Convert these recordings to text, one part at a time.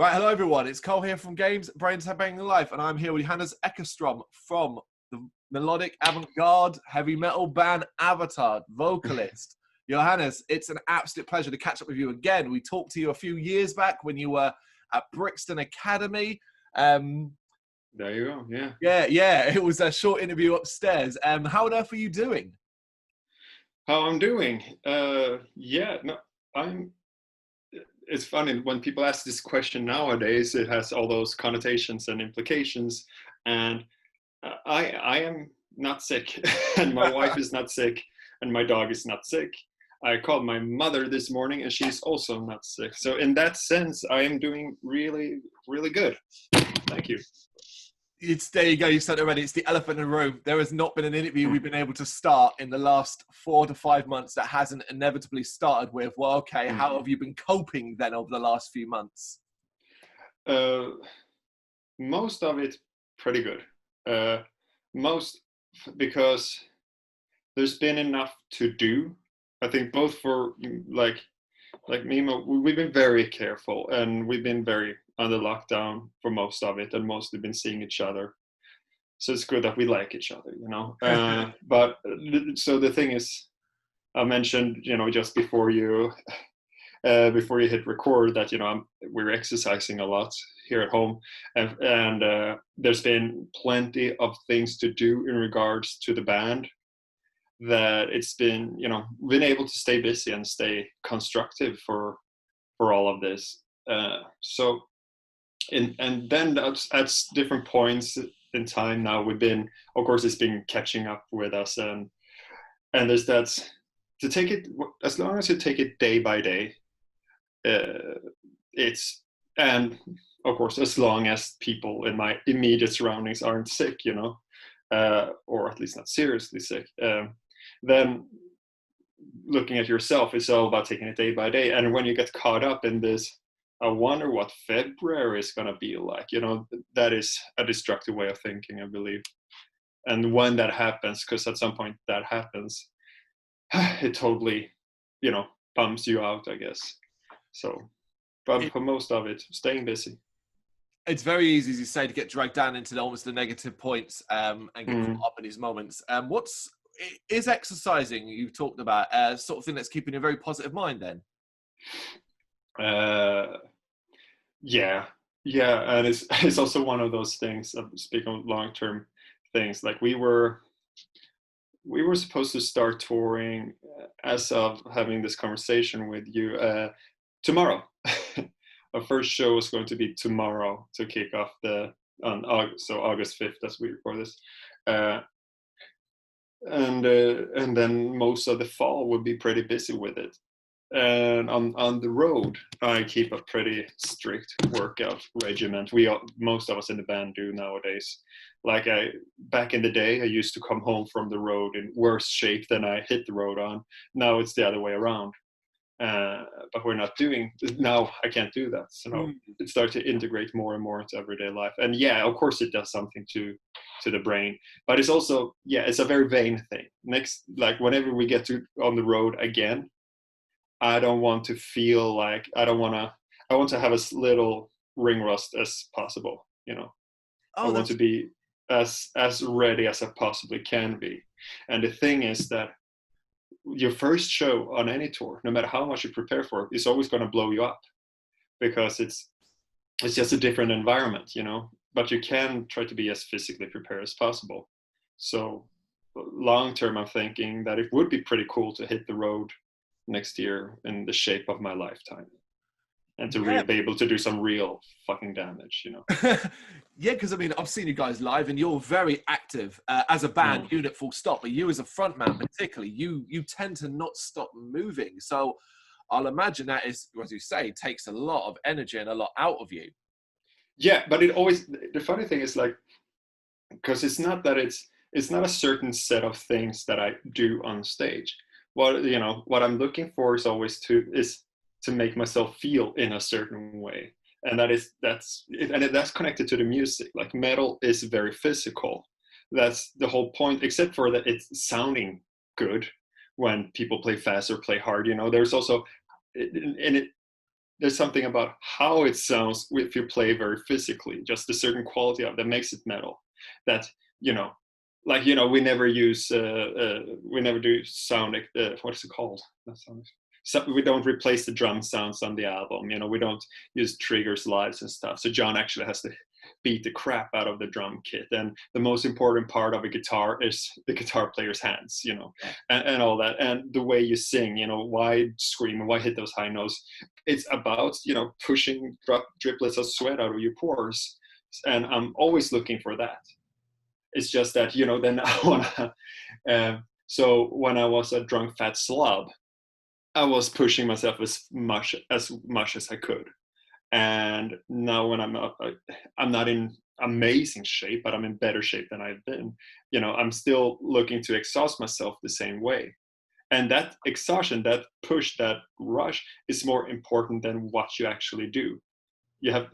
Right, hello everyone. It's Cole here from GBHBL Head-Banging Life, and I'm here with Johannes Eckerström from the melodic avant-garde heavy metal band Avatar, vocalist. Johannes, it's an absolute pleasure to catch up with you again. We talked to you a few years back when you were at Brixton Academy. There you go. Yeah. It was a short interview upstairs. How on earth are you doing? How I'm doing? It's funny when people ask this question nowadays. It has all those connotations and implications, and I am not sick, and my wife is not sick, and my dog is not sick. I called my mother this morning, and she's also not sick. So in that sense, I am doing really, really good. Thank you. There you go, you said it already. It's the elephant in the room. There has not been an interview we've been able to start in the last 4 to 5 months that hasn't inevitably started with, well, okay, how have you been coping then over the last few months? Most of it pretty good. Because there's been enough to do. I think both for like Mimo, we've been very careful, and we've been very under lockdown for most of it, and mostly been seeing each other. So it's good that we like each other, you know. But so the thing is, I mentioned, you know, just before you hit record that, you know, we're exercising a lot here at home, and there's been plenty of things to do in regards to the band. That it's been, you know, been able to stay busy and stay constructive for all of this. And then at different points in time now, we've been, of course, it's been catching up with us, and there's that to take it as long as you take it day by day. And of course, as long as people in my immediate surroundings aren't sick, you know, or at least not seriously sick. Then looking at yourself is all about taking it day by day. And when you get caught up in this, I wonder what February is going to be like. You know, that is a destructive way of thinking, I believe. And when that happens, because at some point that happens, it totally, you know, bums you out, I guess. So, but for most of it, staying busy. It's very easy, as you say, to get dragged down into almost the negative points and get caught up in these moments. Is exercising, you've talked about, sort of thing that's keeping a very positive mind then? Yeah, and it's also one of those things. Speaking of long-term things, like we were supposed to start touring as of having this conversation with you tomorrow. Our first show is going to be tomorrow to kick off August 5th as we record this. And then most of the fall would be pretty busy with it. And on the road, I keep a pretty strict workout regimen. Most of us in the band do nowadays. Like back in the day, I used to come home from the road in worse shape than I hit the road on. Now it's the other way around. But we're not doing now. I can't do that. So it starts to integrate more and more into everyday life. And yeah, of course, it does something to the brain. But it's also, it's a very vain thing. Like whenever we get on the road again, I don't want to feel like I want to have as little ring rust as possible, you know. I want to be as ready as I possibly can be. And the thing is that your first show on any tour, no matter how much you prepare for it, is always going to blow you up, because it's just a different environment, you know. But you can try to be as physically prepared as possible. So long term, I'm thinking that it would be pretty cool to hit the road next year in the shape of my lifetime, and to really be able to do some real fucking damage, you know. Yeah, because I mean, I've seen you guys live, and you're very active as a band unit, full stop. But you as a frontman, particularly, you tend to not stop moving. So I'll imagine that is, as you say, takes a lot of energy and a lot out of you. Yeah, but the funny thing is, like, because it's not a certain set of things that I do on stage. What I'm looking for is always to make myself feel in a certain way, and that's connected to the music. Like metal is very physical. That's the whole point, except for that it's sounding good when people play fast or play hard. You know, there's also there's something about how it sounds if you play very physically, just a certain quality of that makes it metal. That, like, we never use, we never do sound, what is it called? So we don't replace the drum sounds on the album. We don't use triggers, lives and stuff. So John actually has to beat the crap out of the drum kit. And the most important part of a guitar is the guitar player's hands, and all that. And the way you sing, why scream and why hit those high notes. It's about, pushing driplets of sweat out of your pores. And I'm always looking for that. It's just that, then I want to, so when I was a drunk fat slob, I was pushing myself as much as I could. And now when I'm not in amazing shape, but I'm in better shape than I've been, I'm still looking to exhaust myself the same way. And that exhaustion, that push, that rush is more important than what you actually do. You have,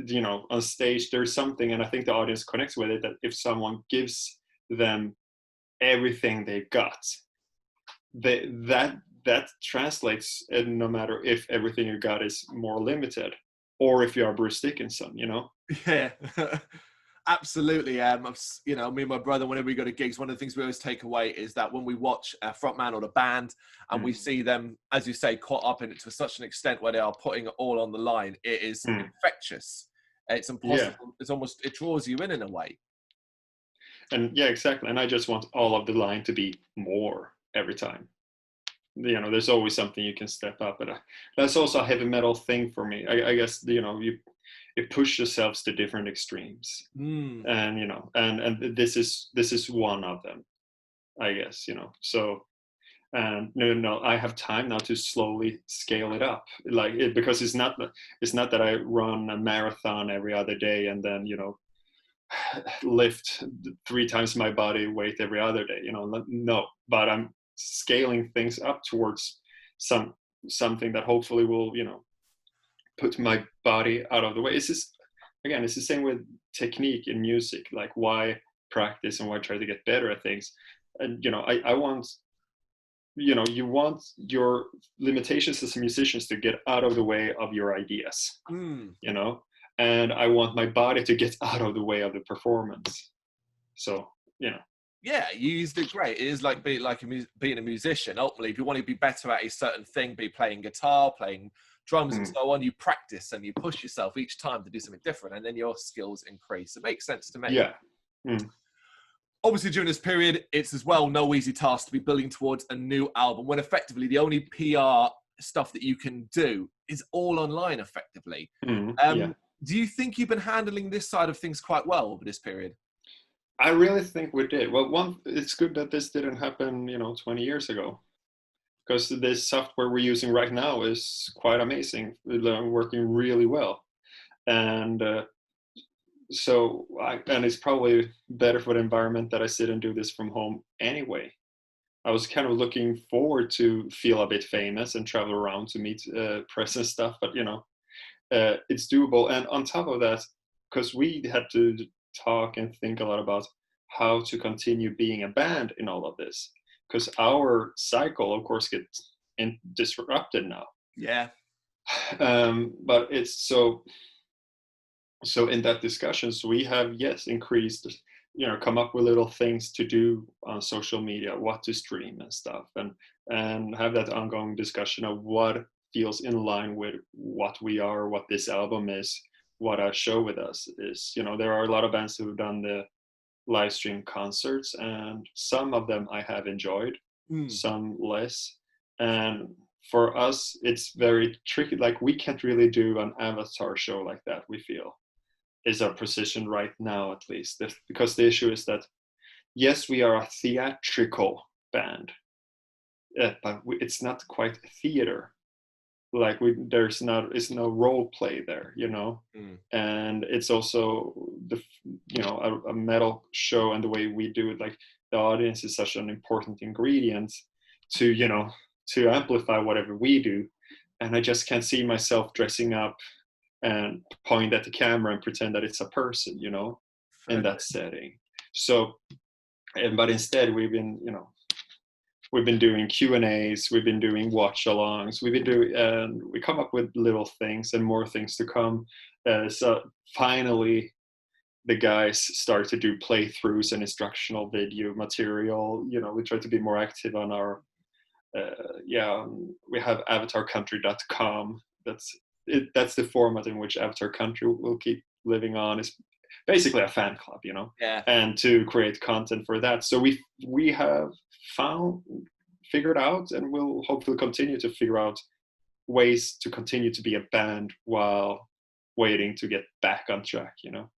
on stage, there's something, and I think the audience connects with it, that if someone gives them everything they've got, that translates, and no matter if everything you got is more limited, or if you are Bruce Dickinson, Yeah, absolutely. Me and my brother, whenever we go to gigs, one of the things we always take away is that when we watch a frontman or the band and we see them, as you say, caught up in it to such an extent where they are putting it all on the line, it is infectious. It's impossible. Yeah. It's almost, it draws you in a way. And yeah, exactly. And I just want all of the line to be more every time. There's always something you can step up, but that's also a heavy metal thing for me. I guess you push yourselves to different extremes, and and this is one of them, I guess. So, and no, I have time now to slowly scale it up, because it's not that I run a marathon every other day and then lift 3 times my body weight every other day. No, but I'm scaling things up towards something that hopefully will put my body out of the way. It's the same with technique in music. Like, why practice and why try to get better at things? And I want, you want your limitations as musicians to get out of the way of your ideas. And I want my body to get out of the way of the performance. So yeah, you used it great. It is like being a musician. Ultimately, if you want to be better at a certain thing, be playing guitar, playing drums and so on, you practice and you push yourself each time to do something different, and then your skills increase. It makes sense to me. Yeah. Obviously, during this period, it's as well no easy task to be building towards a new album when effectively the only PR stuff that you can do is all online effectively. Do you think you've been handling this side of things quite well over this period? I really think we did. Well, it's good that this didn't happen, 20 years ago, because this software we're using right now is quite amazing, working really well. And and it's probably better for the environment that I sit and do this from home anyway. I was kind of looking forward to feel a bit famous and travel around to meet press and stuff, but it's doable. And on top of that, because we had to talk and think a lot about how to continue being a band in all of this, because our cycle, of course, gets disrupted now. Yeah. But it's so in that discussions we have increased, come up with little things to do on social media, what to stream and stuff, and have that ongoing discussion of what feels in line with what we are, what this album is, what our show with us is. There are a lot of bands who've done the live stream concerts, and some of them I have enjoyed, some less. And for us, it's very tricky. Like, we can't really do an Avatar show like that, we feel, is our position right now, at least. Because the issue is that, yes, we are a theatrical band, but it's not quite theater. Like, there's no role play there, and it's also a metal show, and the way we do it, like, the audience is such an important ingredient to to amplify whatever we do. And I just can't see myself dressing up and point at the camera and pretend that it's a person, in that setting. So, but instead we've been, we've been doing Q&As, we've been doing watch-alongs, we've been doing, and we come up with little things and more things to come. So finally, the guys start to do playthroughs and instructional video material. You know, we try to be more active on our, we have avatarcountry.com. That's the format in which Avatar Country will keep living on. It's basically a fan club, you know, and to create content for that. So we have figured out, and we'll hopefully continue to figure out ways to continue to be a band while waiting to get back on track, you know.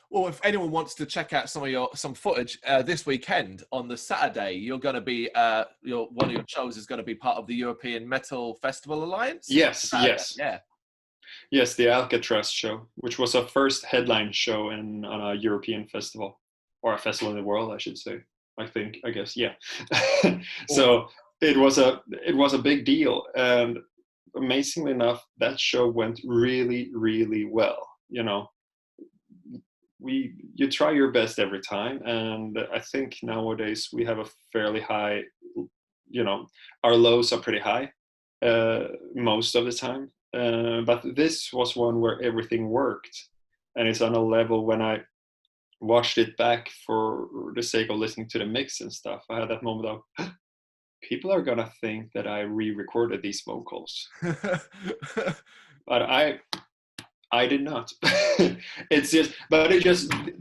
Well, if anyone wants to check out some footage this weekend on the Saturday, you're going to be one of your shows is going to be part of the European Metal Festival Alliance. Yes, yes, the Alcatraz show, which was our first headline show on a European festival, or a festival in the world, I should say. I guess, yeah. So it was a big deal, and amazingly enough, that show went really, really well. You know, you try your best every time, and I think nowadays we have a fairly high, you know, our lows are pretty high most of the time, but this was one where everything worked, and it's on a level. When I watched it back for the sake of listening to the mix and stuff, I had that moment of, people are gonna think that I re-recorded these vocals. But I did not. It's just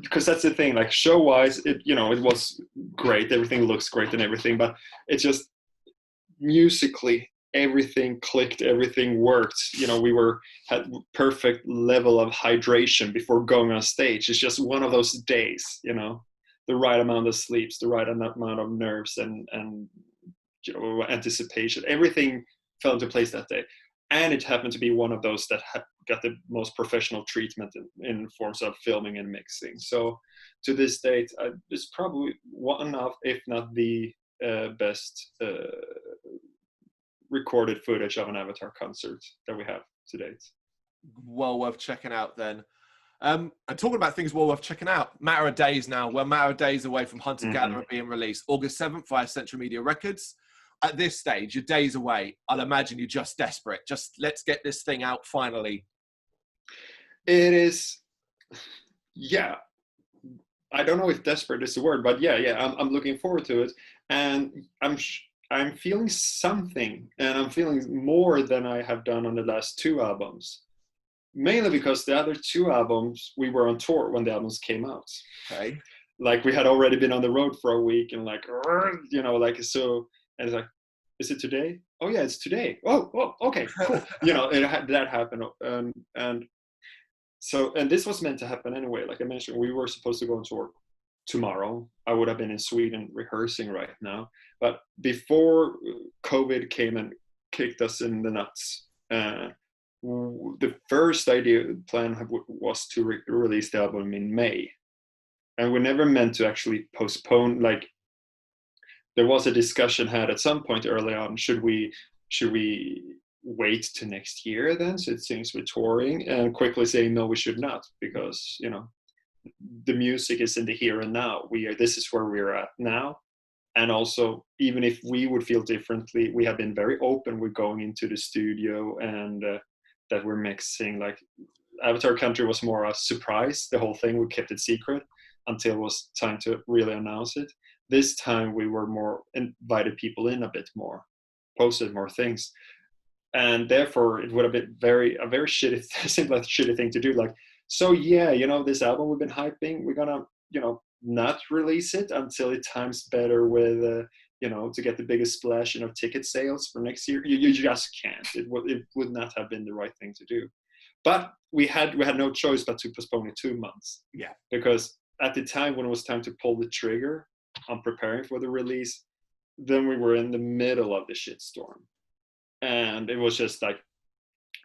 because that's the thing, like show wise, it was great, everything looks great and everything, but it's just musically everything clicked, everything worked. You know, we had perfect level of hydration before going on stage. It's just one of those days, you know, the right amount of sleeps, the right amount of nerves and you know, anticipation, everything fell into place that day. And it happened to be one of those that got the most professional treatment in forms of filming and mixing. So to this date, it's probably one of, if not the best recorded footage of an Avatar concert that we have to date. Well worth checking out then. And talking about things well worth checking out, matter of days now. We're matter of days away from Hunter Gatherer being released. August 7th via Central Media Records. At this stage, you're days away. I'll imagine you're just desperate. Just let's get this thing out finally. It is, yeah. I don't know if desperate is the word, but yeah. I'm looking forward to it, and I'm feeling something, and I'm feeling more than I have done on the last two albums. Mainly because the other two albums, we were on tour when the albums came out. Okay. Like we had already been on the road for a week, and like, you know, like so. And it's like, is it today? Oh yeah, it's today. Oh, okay, cool. You know, that happened, and so, and this was meant to happen anyway. Like I mentioned, we were supposed to go on tour tomorrow. I would have been in Sweden rehearsing right now, but before COVID came and kicked us in the nuts, the first plan was to release the album in May, and we never meant to actually postpone. Like, there was a discussion had at some point early on, should we wait to next year then, so it seems we're touring, and quickly saying no, we should not, because you know the music is in the here and now. This is where we're at now, and also even if we would feel differently, we have been very open with going into the studio and that we're mixing. Like Avatar Country was more a surprise, the whole thing, we kept it secret until it was time to really announce it. This time we were more invited people in a bit more, posted more things, and therefore it would have been a very shitty, simple shitty thing to do. Like, so yeah, you know, this album we've been hyping, we're gonna, you know, not release it until it times better with, you know, to get the biggest splash, you know, ticket sales for next year. You just can't. It would not have been the right thing to do. But we had no choice but to postpone it 2 months. Yeah. Because at the time when it was time to pull the trigger on preparing for the release, then we were in the middle of the shitstorm. And it was just like,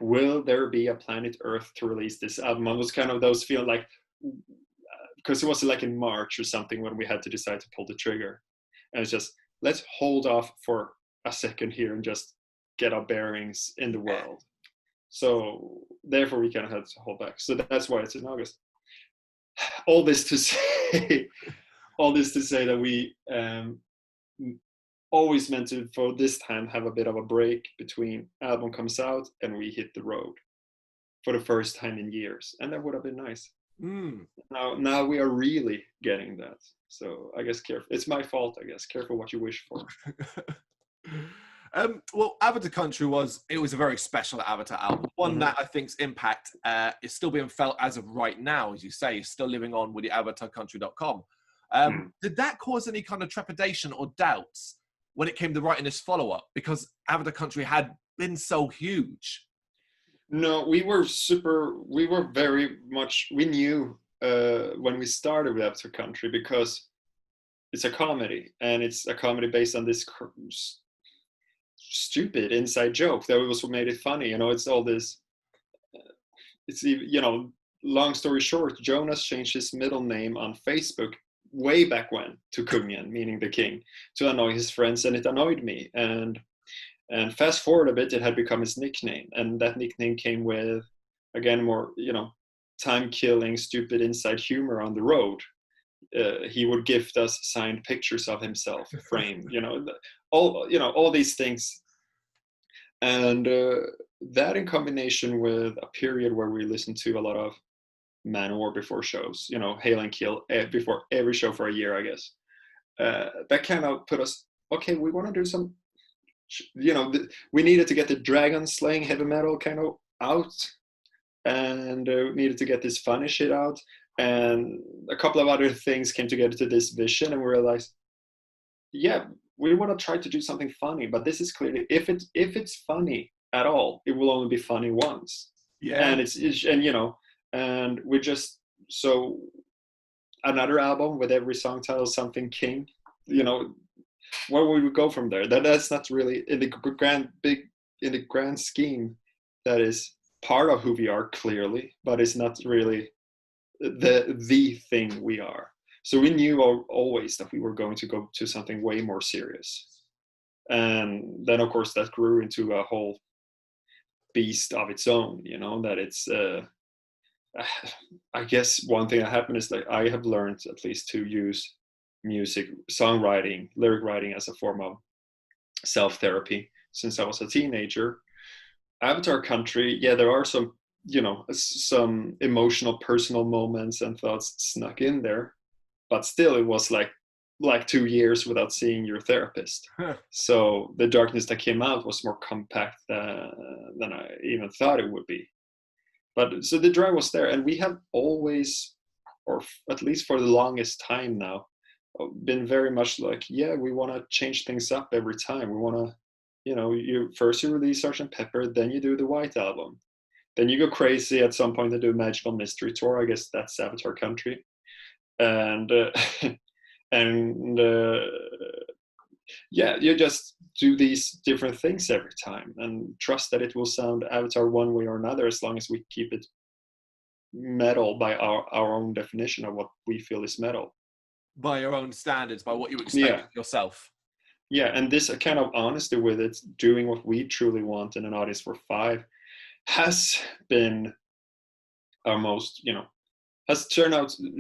will there be a planet Earth to release this album? It was kind of those feeling like, because it was like in March or something when we had to decide to pull the trigger. And it's just, let's hold off for a second here and just get our bearings in the world. So therefore we kind of had to hold back. So that's why it's in August. All this to say that we always meant to, for this time, have a bit of a break between album comes out and we hit the road for the first time in years, and that would have been nice. Now we are really getting that. So I guess careful. It's my fault, I guess. Careful what you wish for. Well, Avatar Country was a very special Avatar album. One that I think's impact is still being felt as of right now, as you say, is still living on with the avatarcountry.com. Did that cause any kind of trepidation or doubts when it came to writing this follow-up? Because Avatar Country had been so huge. No, we knew when we started with Avatar Country, because it's a comedy, and it's a comedy based on this stupid inside joke that was what made it funny. You know, it's all this, it's, you know, long story short, Jonas changed his middle name on Facebook way back when to Kungen, meaning the king, to annoy his friends, and it annoyed me. And fast forward a bit, it had become his nickname, and that nickname came with, again, more, you know, time-killing, stupid inside humor on the road. He would gift us signed pictures of himself, framed, you know, all these things, and that in combination with a period where we listened to a lot of Manowar before shows, you know, Hail and Kill before every show for a year, I guess. That kind of put us, okay, we want to do some, you know, we needed to get the dragon slaying heavy metal kind of out, and we needed to get this funny shit out, and a couple of other things came together to this vision, and we realized, yeah, we want to try to do something funny, but this is clearly, if it's funny at all, it will only be funny once. Yeah. And it's and you know, and we just, so another album with every song title something king, you know, where would we go from there? That's not really in the grand scheme, that is part of who we are, clearly, but it's not really the thing we are. So we knew always that we were going to go to something way more serious, and then of course that grew into a whole beast of its own, you know, that it's I guess one thing that happened is that I have learned at least to use music, songwriting, lyric writing as a form of self-therapy since I was a teenager. Avatar Country, yeah, there are some, you know, some emotional personal moments and thoughts snuck in there, but still it was like 2 years without seeing your therapist. So the darkness that came out was more compact than I even thought it would be. But so the drive was there, and we have always, or at least for the longest time now, been very much like, yeah, we want to change things up every time. We want to, you know, you release Sgt. Pepper, then you do the White Album, then you go crazy at some point and do a Magical Mystery Tour. I guess that's Avatar Country. And yeah, you just do these different things every time and trust that it will sound Avatar one way or another, as long as we keep it metal by our own definition of what we feel is metal. By your own standards, by what you expect yourself. Yeah, and this kind of honesty with it, doing what we truly want in an audience for 5, has been our most, you know, has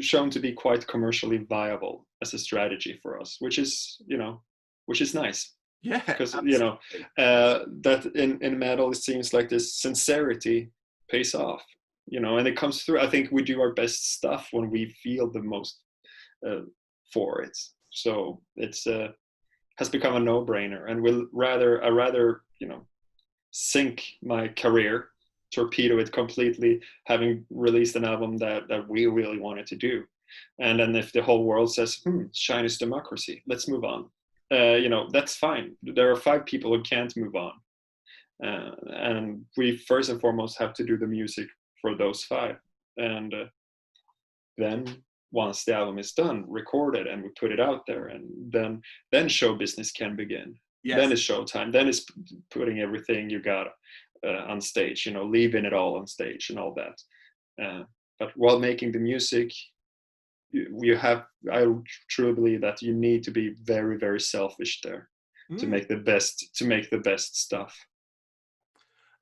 shown to be quite commercially viable as a strategy for us, which is nice. Yeah, because you know that in metal it seems like this sincerity pays off, you know, and it comes through. I think we do our best stuff when we feel the most for it. So it's has become a no-brainer, and I rather you know, sink my career, torpedo it completely, having released an album that we really wanted to do, and then if the whole world says Chinese democracy, let's move on, you know, that's fine. There are 5 people who can't move on, and we first and foremost have to do the music for those 5, and then once the album is done, recorded, and we put it out there, and then show business can begin. Yes. Then it's showtime. Then it's putting everything you got on stage, you know, leaving it all on stage and all that. But while making the music, I truly believe that you need to be very, very selfish there to make the best stuff.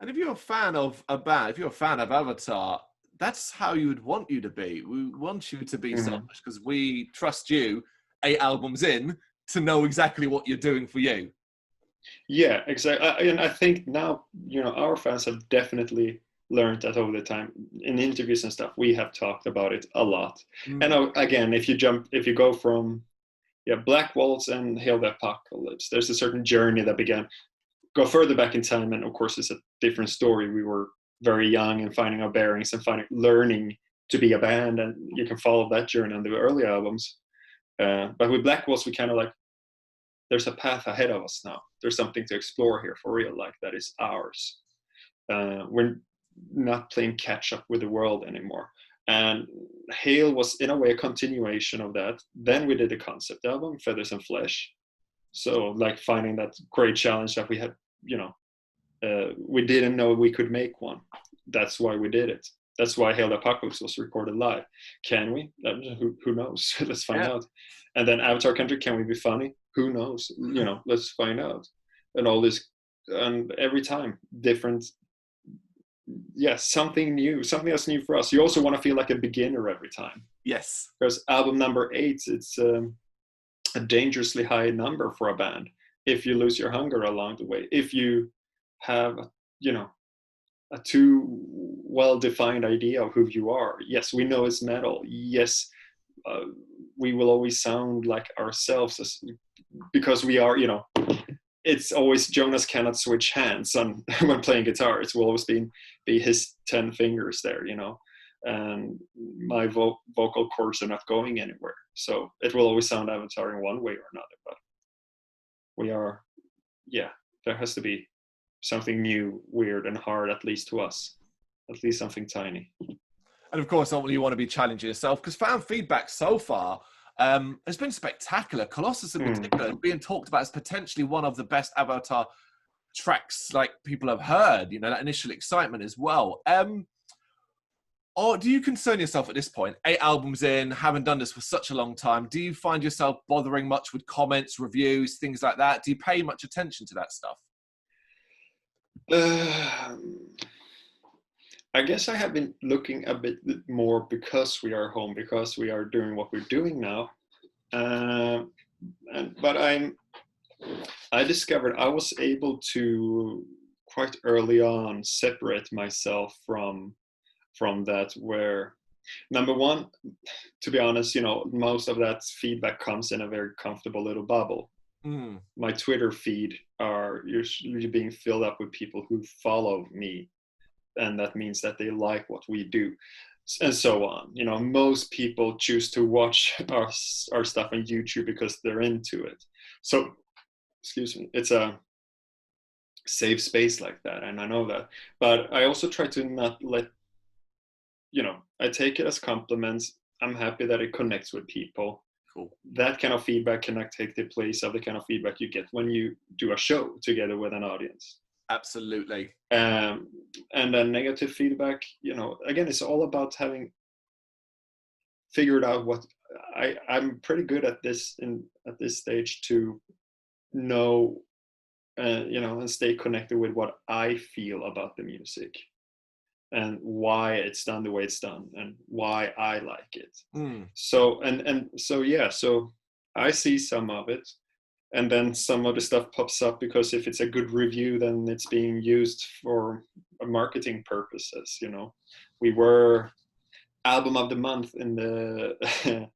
And if you're a fan of a band, if you're a fan of Avatar, that's how you would want you to be. We want you to be selfish because we trust you 8 albums in to know exactly what you're doing for you. Yeah, exactly. And I think now, our fans have definitely learned that over the time. In interviews and stuff, we have talked about it a lot. And again, if you go from Black Waltz and Hail the Apocalypse, there's a certain journey that began. Go further back in time, and of course it's a different story. We were very young and finding our bearings and learning to be a band, and you can follow that journey on the early albums. But with Black Waltz, we kind of like, there's a path ahead of us now. There's something to explore here for real, like that is ours. We're not playing catch up with the world anymore. And Hail was in a way a continuation of that. Then we did the concept album, Feathers and Flesh. So like finding that great challenge that we had, we didn't know we could make one. That's why we did it. That's why Hail the Apocalypse was recorded live. Can we? Who knows? Let's find out. And then Avatar Country, can we be funny? Who knows? Let's find out. And all this, and every time different. Something new, something that's new for us. You also want to feel like a beginner every time. Yes. Because album number 8, it's a dangerously high number for a band. If you lose your hunger along the way, if you have, a too well-defined idea of who you are. Yes, we know it's metal. Yes, we will always sound like ourselves because we are, it's always Jonas cannot switch hands on when playing guitar. It will always be his 10 fingers there, and my vocal cords are not going anywhere. So it will always sound Avatar in one way or another. But we are, there has to be something new, weird, and hard, at least to us. At least something tiny. And of course, you want to be challenging yourself, because fan feedback so far has been spectacular. Colossus in particular is being talked about as potentially one of the best Avatar tracks like people have heard, that initial excitement as well. Or do you concern yourself at this point, 8 albums in, having done this for such a long time, do you find yourself bothering much with comments, reviews, things like that? Do you pay much attention to that stuff? I guess I have been looking a bit more because we are home, because we are doing what we're doing now. But I discovered I was able to quite early on separate myself from that, where number one, to be honest, most of that feedback comes in a very comfortable little bubble. My Twitter feed are usually being filled up with people who follow me, and that means that they like what we do, and so on. Most people choose to watch our stuff on YouTube because they're into it. So, excuse me, it's a safe space like that, and I know that. But I also try to not let, I take it as compliments. I'm happy that it connects with people. Cool. That kind of feedback cannot take the place of the kind of feedback you get when you do a show together with an audience. Absolutely. And then negative feedback, again, it's all about having figured out what I'm pretty good at this at this stage to know, and stay connected with what I feel about the music and why it's done the way it's done and why I like it. So so I see some of it, and then some of the stuff pops up because if it's a good review, then it's being used for marketing purposes. We were album of the month in the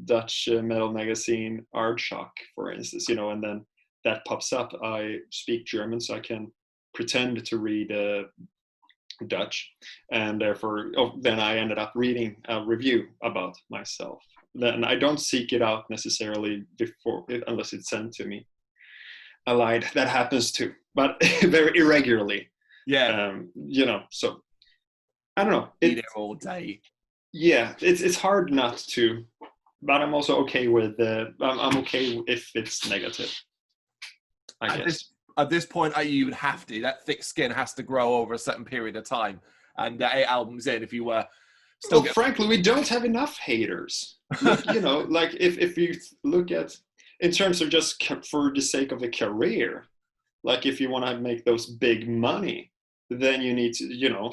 Dutch metal magazine Aardschok, for instance, and then that pops up. I speak German, so I can pretend to read Dutch, and therefore then I ended up reading a review about myself. Then I don't seek it out necessarily before, unless it's sent to me. I lied. That happens too, but very irregularly. So I don't know. Eat it all day. Yeah, it's hard not to, but I'm also okay with I'm okay if it's negative, I guess. At this point, you would have to. That thick skin has to grow over a certain period of time. And 8 albums in, if you were still... frankly, we don't have enough haters. Like if you look at, in terms of just for the sake of the career, like if you want to make those big money, then you need to,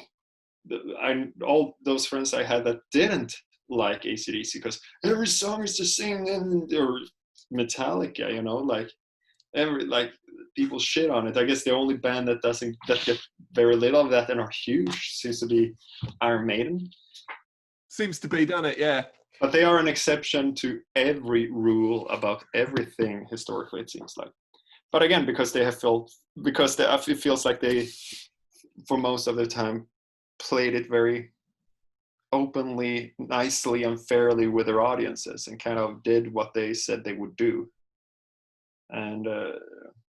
all those friends I had that didn't like AC/DC because every song is the same, or Metallica, you know, like people shit on it. I guess the only band that get very little of that and are huge seems to be Iron Maiden. Seems to be, doesn't it? Yeah. But they are an exception to every rule about everything historically, it seems like. But again, because it feels like they, for most of the time, played it very openly, nicely, and fairly with their audiences, and kind of did what they said they would do. And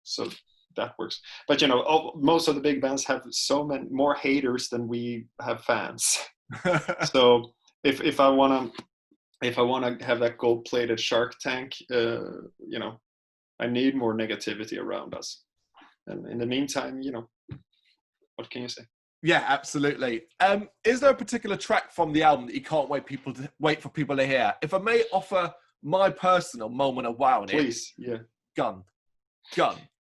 so that works. But you know, most of the big bands have so many more haters than we have fans. So if I want to have that gold-plated Shark Tank, you know, I need more negativity around us. And in the meantime, you know, what can you say? Yeah, absolutely. Is there a particular track from the album that you can't wait for people to hear? If I may offer my personal moment of wow, Please, yeah. Gun,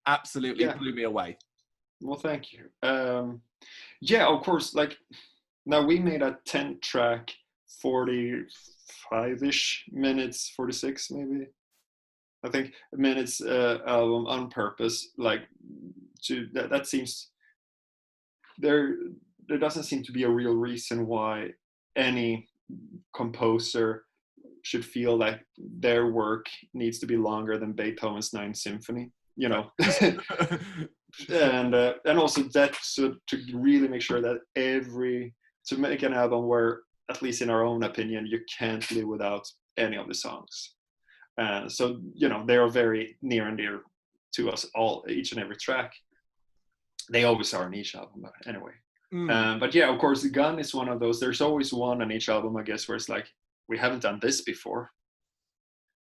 absolutely blew me away. Well, thank you. Yeah, of course. Like, now we made a 10-track, 45-ish minutes, 46 maybe, I think, minutes album on purpose. Like, that seems there doesn't seem to be a real reason why any composer should feel like their work needs to be longer than Beethoven's Ninth Symphony, you know. and also that, so to really make sure that to make an album where, at least in our own opinion, you can't live without any of the songs. So, you know, they are very near and dear to us all, each and every track. They always are in each album, but anyway. But yeah, of course, The Gun is one of those. There's always one on each album, I guess, where it's like, we haven't done this before.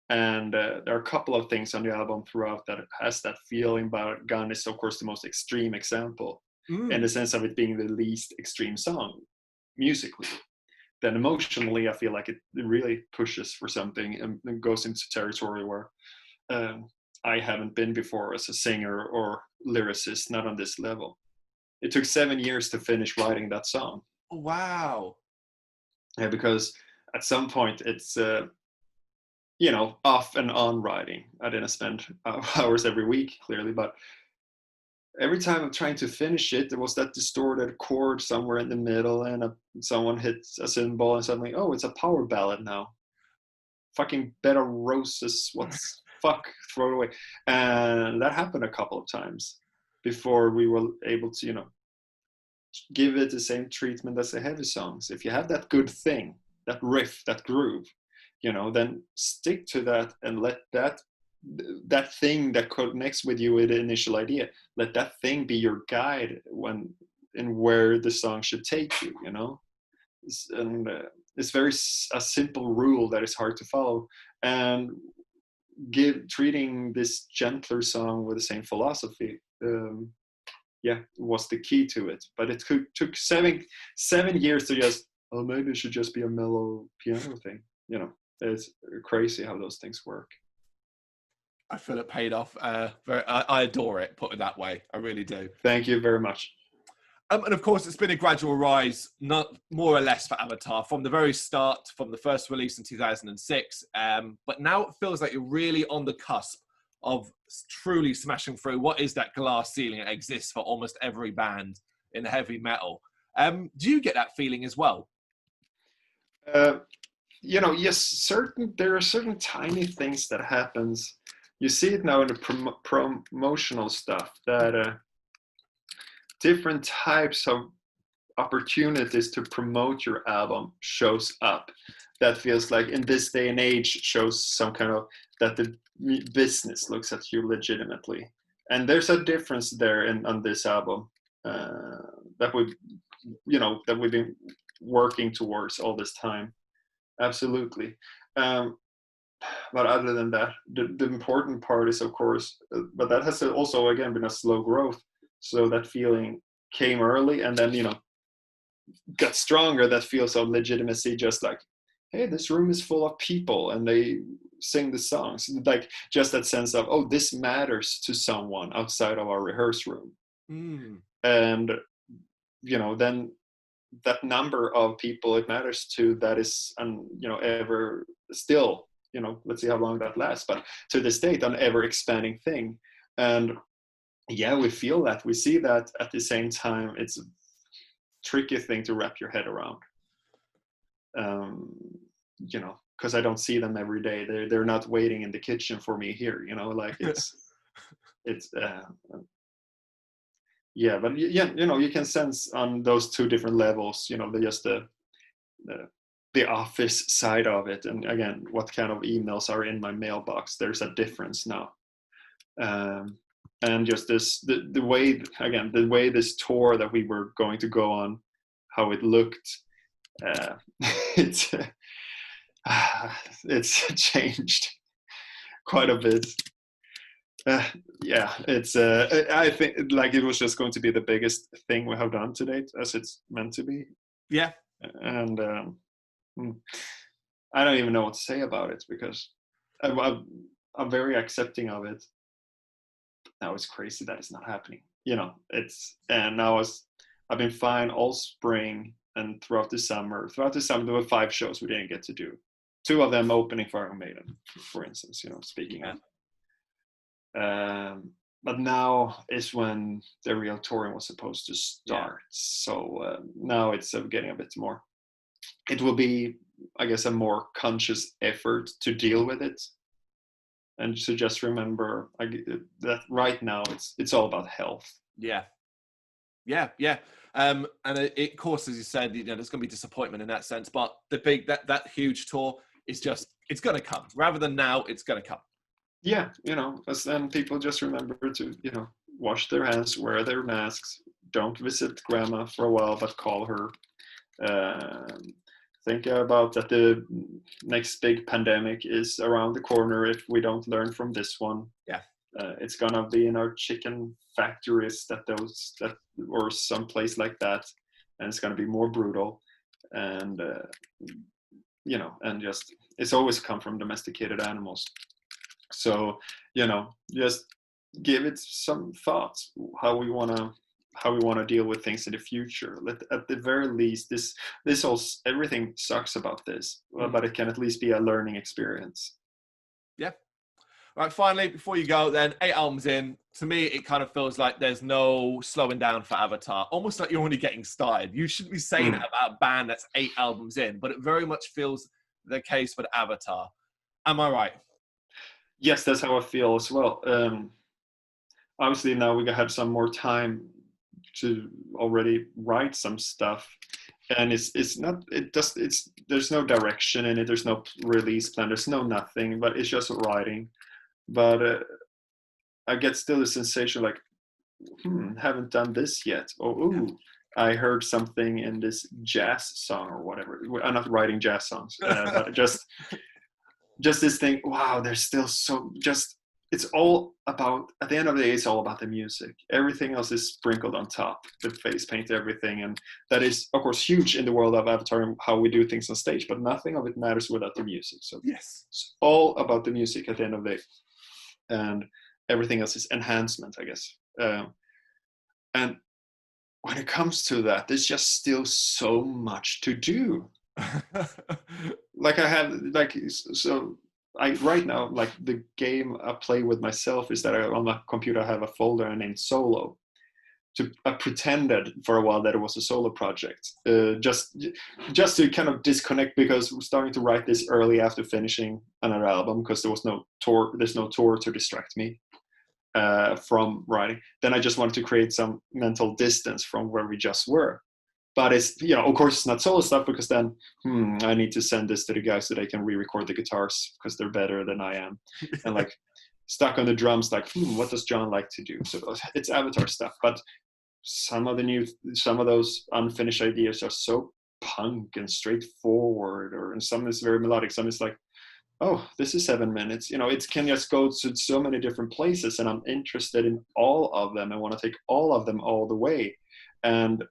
And there are a couple of things on the album throughout that has that feeling, but Gun is, of course, the most extreme example, in the sense of it being the least extreme song musically. Then emotionally, I feel like it really pushes for something and goes into territory where I haven't been before as a singer or lyricist, not on this level. It took 7 years to finish writing that song. Wow. Yeah, because at some point it's you know, off and on writing. I didn't spend hours every week, clearly, but every time I'm trying to finish it, there was that distorted chord somewhere in the middle, and someone hits a cymbal, and suddenly, oh, it's a power ballad now. Fucking Bed of Roses, what's fuck, throw it away. And that happened a couple of times before we were able to, you know, give it the same treatment as the heavy songs. If you have that good thing, that riff, that groove, you know, then stick to that and let that thing that connects with you with the initial idea, let that thing be your guide in where the song should take you, you know. And it's very a simple rule that is hard to follow, and treating this gentler song with the same philosophy was the key to it. But it took seven years to just, oh, maybe it should just be a mellow piano thing, you know. It's crazy how those things work. I feel it paid off. I adore it, put it that way. I really do. Thank you very much. And of course, it's been a gradual rise, not more or less, for Avatar from the very start, from the first release in 2006. But now it feels like you're really on the cusp of truly smashing through what is that glass ceiling that exists for almost every band in heavy metal. Do you get that feeling as well? You know, yes, there are certain tiny things that happens. You see it now in the promotional stuff, that different types of opportunities to promote your album shows up. That feels like in this day and age shows some kind of that the business looks at you legitimately. And there's a difference there on this album that we've been working towards all this time. Absolutely. But other than that, the important part is, of course, but that has also, again, been a slow growth. So that feeling came early and then, you know, got stronger. That feels of legitimacy, just like, hey, this room is full of people and they sing the songs. Like, just that sense of, oh, this matters to someone outside of our rehearse room. And, you know, then that number of people it matters to, that is, you know, ever still let's see how long that lasts. But to this date, an ever expanding thing. And yeah, we feel that, we see that. At the same time, it's a tricky thing to wrap your head around. Because I don't see them every day. They're not waiting in the kitchen for me here, like it's yeah, but yeah, you can sense on those two different levels, the office side of it, and again, what kind of emails are in my mailbox. There's a difference now. And just the way this tour that we were going to go on, how it looked, it's changed quite a bit. I think like it was just going to be the biggest thing we have done to date, as it's meant to be. Yeah. And I don't even know what to say about it, because I'm very accepting of it. Now it's crazy that it's not happening. And now I've been fine all spring and throughout the summer. Throughout the summer, there were 5 shows we didn't get to do. 2 of them opening for Iron Maiden, for instance. Speaking of. But now is when the real touring was supposed to start. Yeah. So now it's getting a bit more. It will be, I guess, a more conscious effort to deal with it, and to just remember that right now it's all about health. Yeah. And of course, as you said, there's going to be disappointment in that sense. But the big that huge tour is just, it's going to come. Rather than now, it's going to come. Yeah, and people just remember to, wash their hands, wear their masks, don't visit grandma for a while, but call her. Think about that the next big pandemic is around the corner if we don't learn from this one. Yeah. It's gonna be in our chicken factories or someplace like that, and it's gonna be more brutal, and and just it's always come from domesticated animals. So, just give it some thoughts how we want to deal with things in the future. At the very least, everything sucks about this, but it can at least be a learning experience. Yeah. All right, finally, before you go, then 8 albums in, to me, it kind of feels like there's no slowing down for Avatar. Almost like you're only getting started. You shouldn't be saying that about a band that's 8 albums in, but it very much feels the case with Avatar. Am I right? Yes, that's how I feel as well. Obviously, now we have some more time to already write some stuff, and there's no direction in it. There's no release plan. There's no nothing, but it's just writing. But I get still a sensation like, haven't done this yet. I heard something in this jazz song or whatever. I'm not writing jazz songs, but just this thing, wow, there's still it's all about, at the end of the day, it's all about the music. Everything else is sprinkled on top, the face paint, everything. And that is, of course, huge in the world of Avatar and how we do things on stage, but nothing of it matters without the music. So yes, it's all about the music at the end of the day. And everything else is enhancement, I guess. And when it comes to that, there's just still so much to do. Right now, like the game I play with myself is that on my computer I have a folder named Solo. I pretended for a while that it was a solo project, just to kind of disconnect, because we're starting to write this early after finishing another album, because there's no tour to distract me from writing. Then I just wanted to create some mental distance from where we just were. But it's, of course, it's not solo stuff, because then I need to send this to the guys so they can re-record the guitars, because they're better than I am. And like stuck on the drums, like, what does John like to do? So it's Avatar stuff. But some of those unfinished ideas are so punk and straightforward, and some is very melodic. Some is like, oh, this is 7 minutes. It can just go to so many different places, and I'm interested in all of them. I want to take all of them all the way. And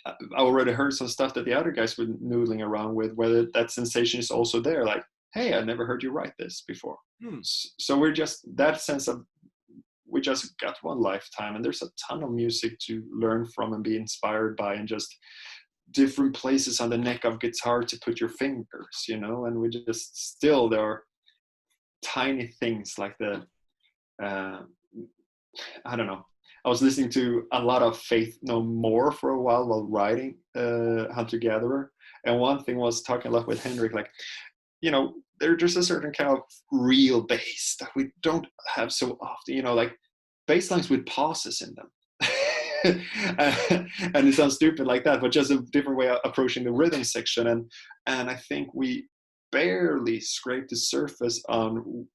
I already heard some stuff that the other guys were noodling around with, whether that sensation is also there. Like, hey, I never heard you write this before. So we're just that sense of, we just got one lifetime, and there's a ton of music to learn from and be inspired by, and just different places on the neck of guitar to put your fingers, and we just still, there are tiny things like the I don't know. I was listening to a lot of Faith No More for a while writing Hunter Gatherer, and one thing was talking a lot with Henrik, like, you know, there's a certain kind of real bass that we don't have so often, you know, like bass lines with pauses in them. And it sounds stupid like that, but just a different way of approaching the rhythm section. And I think we barely scrape the surface on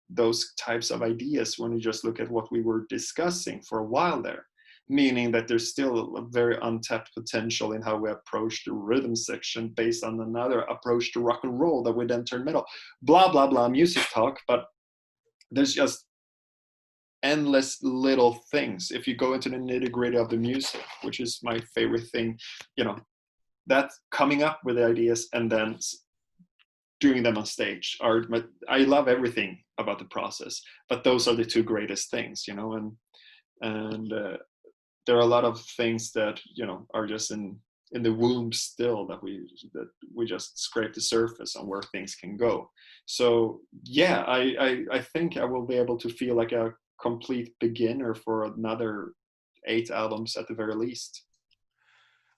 those types of ideas when you just look at what we were discussing for a while there, meaning that there's still a very untapped potential in how we approach the rhythm section based on another approach to rock and roll that would then turn metal, blah blah blah, music talk. But there's just endless little things. If you go into the nitty-gritty of the music, which is my favorite thing, you know, that coming up with the ideas and then doing them on stage I love everything about the process, but those are the two greatest things, you know. And there are a lot of things that, you know, are just in the womb still, that we just scrape the surface on where things can go. So yeah, I think I will be able to feel like a complete beginner for another 8 albums at the very least.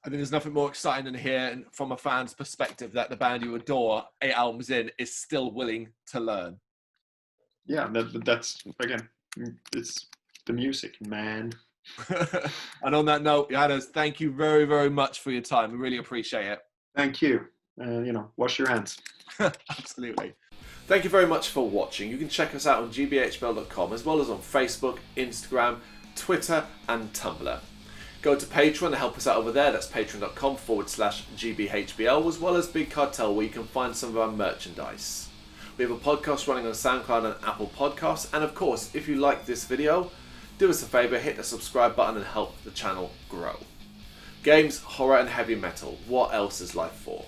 I think there's nothing more exciting than hearing from a fan's perspective that the band you adore 8 albums in is still willing to learn. Yeah, that's again, it's the music, man. And on that note, Johannes, thank you very, very much for your time. We really appreciate it. Thank you. You know, wash your hands. Absolutely. Thank you very much for watching. You can check us out on gbhbl.com, as well as on Facebook, Instagram, Twitter and Tumblr. Go to Patreon to help us out over there. That's patreon.com/GBHBL, as well as Big Cartel, where you can find some of our merchandise. We have a podcast running on SoundCloud and Apple Podcasts. And of course, if you like this video, do us a favour, hit the subscribe button and help the channel grow. Games, horror and heavy metal. What else is life for?